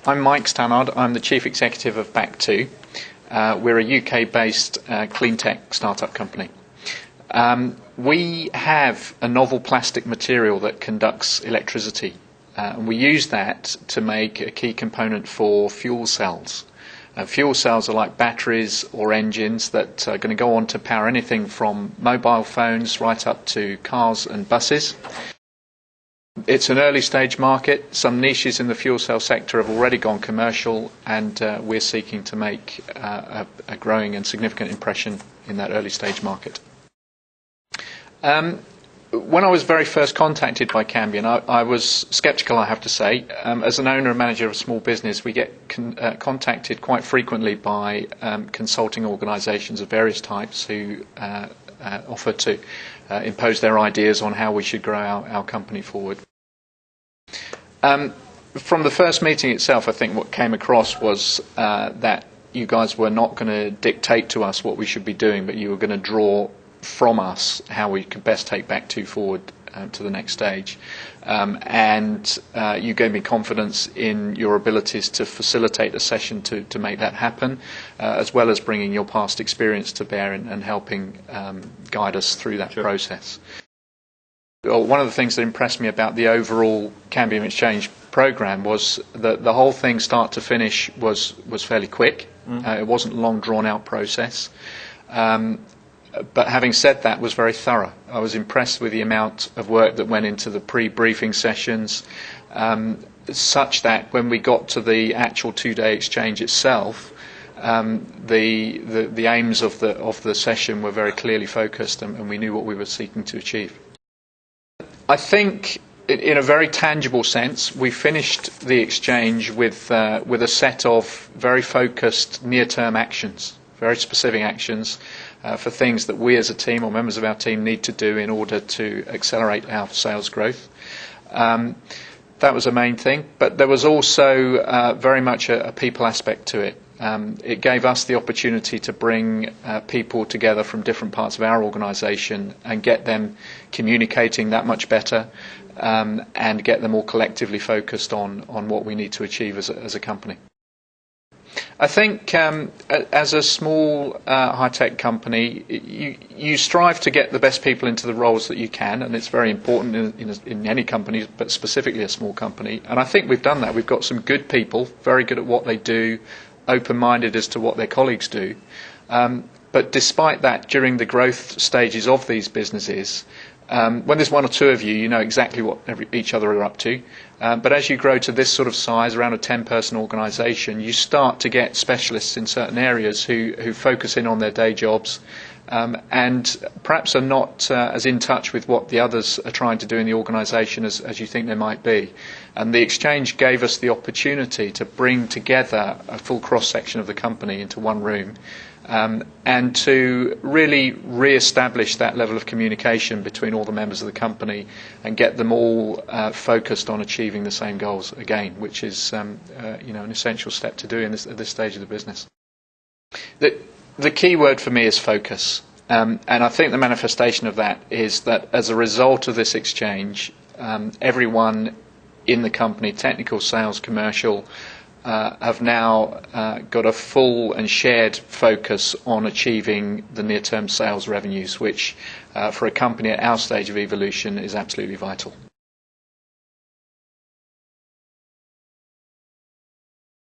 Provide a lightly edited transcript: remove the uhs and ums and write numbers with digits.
I'm Mike Stannard. I'm the Chief Executive of Back2. We're a UK-based clean tech startup company. We have a novel plastic material that conducts electricity, and we use that to make a key component for fuel cells. Fuel cells are like batteries or engines that are going to go on to power anything from mobile phones right up to cars and buses. It's an early stage market. Some niches in the fuel cell sector have already gone commercial, and we're seeking to make a growing and significant impression in that early stage market. When I was very first contacted by Cambium, I was sceptical, I have to say. As an owner and manager of a small business, we get contacted quite frequently by consulting organisations of various types who offer to impose their ideas on how we should grow our company forward. From the first meeting itself, I think what came across was that you guys were not going to dictate to us what we should be doing, but you were going to draw from us how we could best take Back2 forward to the next stage. And you gave me confidence in your abilities to facilitate a session to make that happen, as well as bringing your past experience to bear and helping guide us through that process. Well, one of the things that impressed me about the overall Cambium Exchange program was that the whole thing, start to finish, was fairly quick. It wasn't a long, drawn-out process. But having said that, was very thorough. I was impressed with the amount of work that went into the pre-briefing sessions, such that when we got to the actual two-day exchange itself, the aims of the session were very clearly focused, and we knew what we were seeking to achieve. I think, in a very tangible sense, we finished the exchange with a set of very focused near-term actions, very specific actions for things that we as a team or members of our team need to do in order to accelerate our sales growth. That was a main thing, but there was also very much a people aspect to it. It gave us the opportunity to bring people together from different parts of our organisation and get them communicating that much better, and get them all collectively focused on what we need to achieve as a company. I think as a small high-tech company, you strive to get the best people into the roles that you can, and it's very important in any company, but specifically a small company. And I think we've done that. We've got some good people, very good at what they do, open-minded as to what their colleagues do. But despite that, during the growth stages of these businesses, when there's one or two of you, you know exactly what each other are up to. But as you grow to this sort of size, around a 10-person organisation, you start to get specialists in certain areas who focus in on their day jobs, and perhaps are not as in touch with what the others are trying to do in the organisation as you think they might be. And the exchange gave us the opportunity to bring together a full cross-section of the company into one room, and to really re-establish that level of communication between all the members of the company and get them all focused on achieving the same goals again, which is an essential step to do at this stage of the business. The key word for me is focus, and I think the manifestation of that is that as a result of this exchange, everyone in the company, technical, sales, commercial, have now got a full and shared focus on achieving the near-term sales revenues, which for a company at our stage of evolution is absolutely vital.